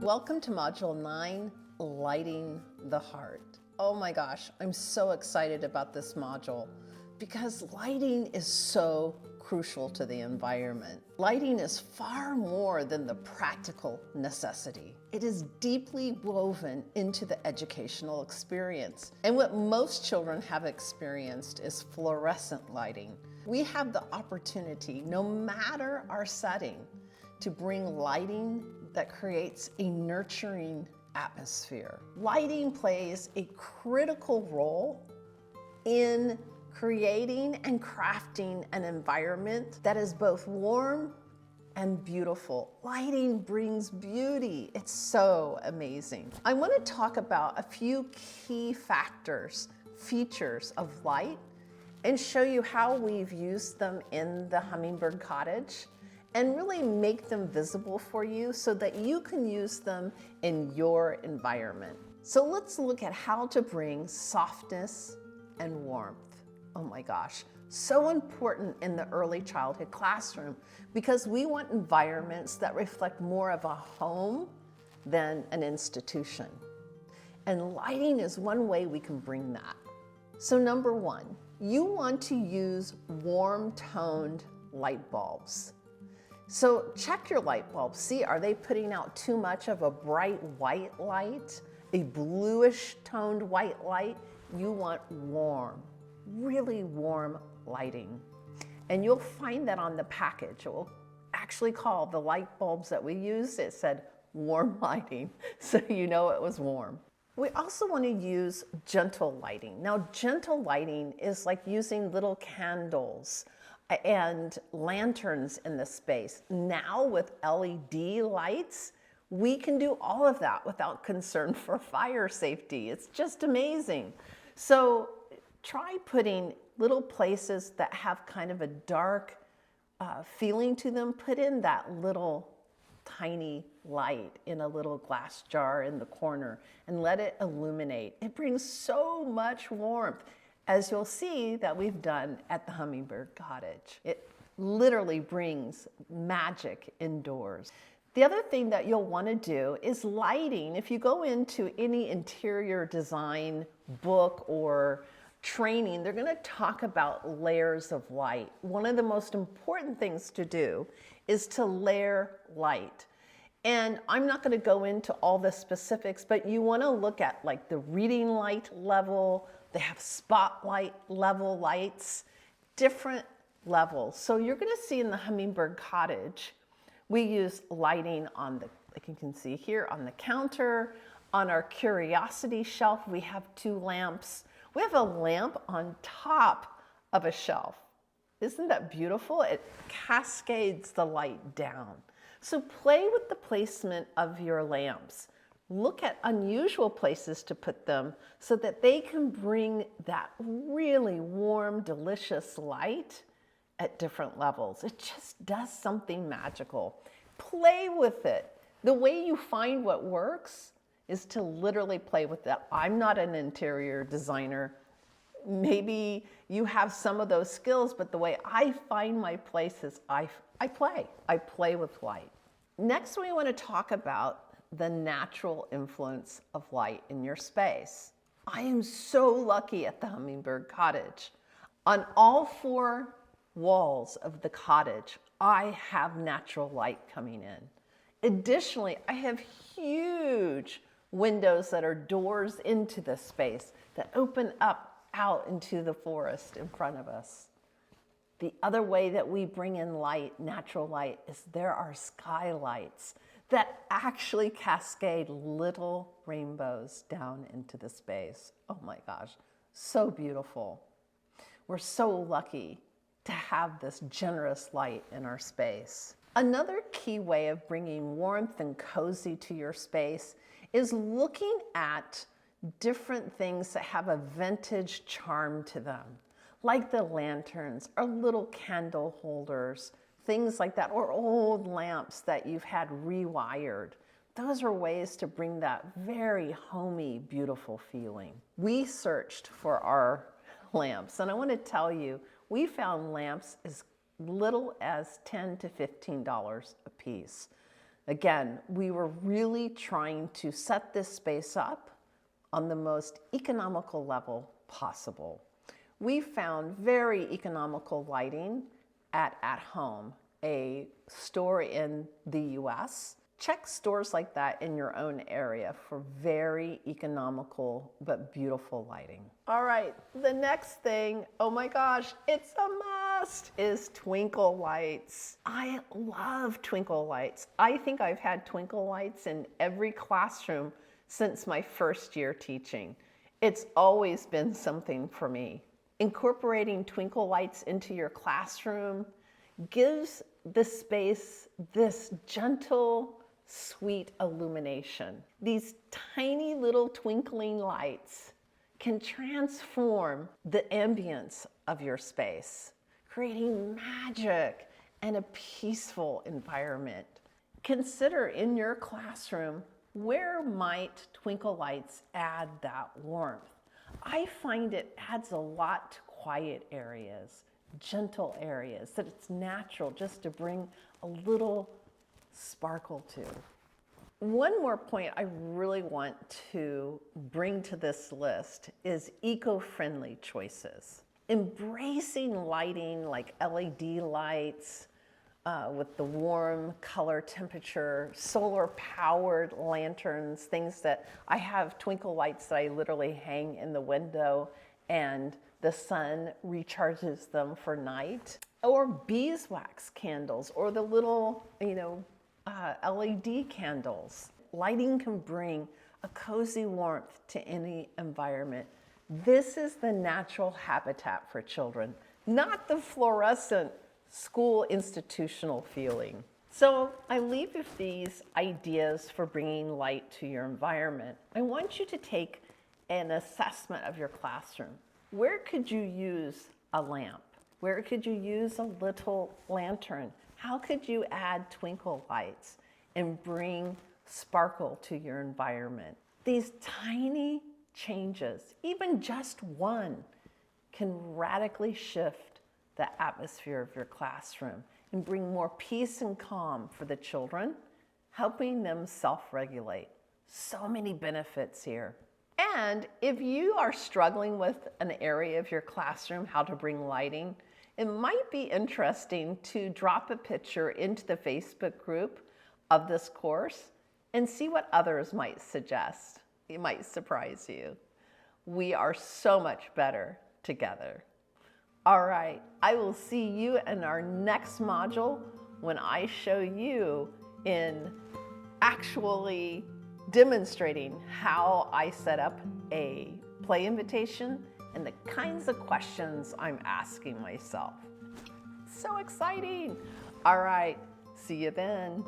Welcome to Module 9, Lighting the Heart. Oh my gosh, I'm so excited about this module because lighting is so crucial to the environment. Lighting is far more than the practical necessity. It is deeply woven into the educational experience. And what most children have experienced is fluorescent lighting. We have the opportunity, no matter our setting, to bring lighting that creates a nurturing atmosphere. Lighting plays a critical role in creating and crafting an environment that is both warm and beautiful. Lighting brings beauty. It's so amazing. I want to talk about a few key features of light, and show you how we've used them in the Hummingbird Cottage and really make them visible for you so that you can use them in your environment. So let's look at how to bring softness and warmth. Oh my gosh, so important in the early childhood classroom because we want environments that reflect more of a home than an institution. And lighting is one way we can bring that. So number one, you want to use warm-toned light bulbs. So check your light bulbs. See, are they putting out too much of a bright white light, a bluish toned white light? You want warm, really warm lighting. And you'll find that on the package. It will actually call the light bulbs that we used, it said warm lighting, so you know it was warm. We also want to use gentle lighting. Now, gentle lighting is like using little candles and lanterns in the space. Now with LED lights, we can do all of that without concern for fire safety. It's just amazing. So try putting little places that have kind of a dark feeling to them. Put in that little tiny light in a little glass jar in the corner and let it illuminate. It brings so much warmth, as you'll see that we've done at the Hummingbird Cottage. It literally brings magic indoors. The other thing that you'll want to do is lighting. If you go into any interior design book or training, they're going to talk about layers of light. One of the most important things to do is to layer light. And I'm not going to go into all the specifics, but you want to look at like the reading light level. They have spotlight level lights, different levels. So you're going to see in the Hummingbird Cottage, we use lighting on the, like you can see here, on the counter. On our curiosity shelf, we have 2 lamps. We have a lamp on top of a shelf. Isn't that beautiful? It cascades the light down. So play with the placement of your lamps. Look at unusual places to put them so that they can bring that really warm, delicious light at different levels. It just does something magical. Play with it. The way you find what works is to literally play with it. I'm not an interior designer. Maybe you have some of those skills, but the way I find my place is I play with light. Next, we want to talk about the natural influence of light in your space. I am so lucky at the Hummingbird Cottage. On all 4 walls of the cottage, I have natural light coming in. Additionally, I have huge windows that are doors into the space that open up out into the forest in front of us. The other way that we bring in light, natural light, is there are skylights that actually cascade little rainbows down into the space. Oh my gosh, so beautiful. We're so lucky to have this generous light in our space. Another key way of bringing warmth and cozy to your space is looking at different things that have a vintage charm to them, like the lanterns or little candle holders, things like that, or old lamps that you've had rewired. Those are ways to bring that very homey, beautiful feeling. We searched for our lamps, and I want to tell you, we found lamps as little as $10 to $15 a piece. Again, we were really trying to set this space up on the most economical level possible. We found very economical lighting at Home, a store in the US. Check stores like that in your own area for very economical but beautiful lighting. All right, the next thing, oh my gosh, it's a must, is twinkle lights. I love twinkle lights. I think I've had twinkle lights in every classroom since my first year teaching. It's always been something for me. Incorporating twinkle lights into your classroom gives the space this gentle, sweet illumination. These tiny little twinkling lights can transform the ambience of your space, creating magic and a peaceful environment. Consider in your classroom, where might twinkle lights add that warmth? I find it adds a lot to quiet areas, gentle areas, that it's natural just to bring a little sparkle to. One more point I really want to bring to this list is eco-friendly choices. Embracing lighting like LED lights with the warm color temperature, solar-powered lanterns, things that I have twinkle lights that I literally hang in the window and the sun recharges them for night. Or beeswax candles, or the little, LED candles. Lighting can bring a cozy warmth to any environment. This is the natural habitat for children, not the fluorescent school institutional feeling. So I leave you with these ideas for bringing light to your environment. I want you to take an assessment of your classroom. Where could you use a lamp? Where could you use a little lantern? How could you add twinkle lights and bring sparkle to your environment? These tiny changes, even just one, can radically shift the atmosphere of your classroom and bring more peace and calm for the children, helping them self-regulate. So many benefits here. And if you are struggling with an area of your classroom, how to bring lighting, it might be interesting to drop a picture into the Facebook group of this course and see what others might suggest. It might surprise you. We are so much better together. All right, I will see you in our next module when I show you in actually demonstrating how I set up a play invitation and the kinds of questions I'm asking myself. So exciting. All right, see you then.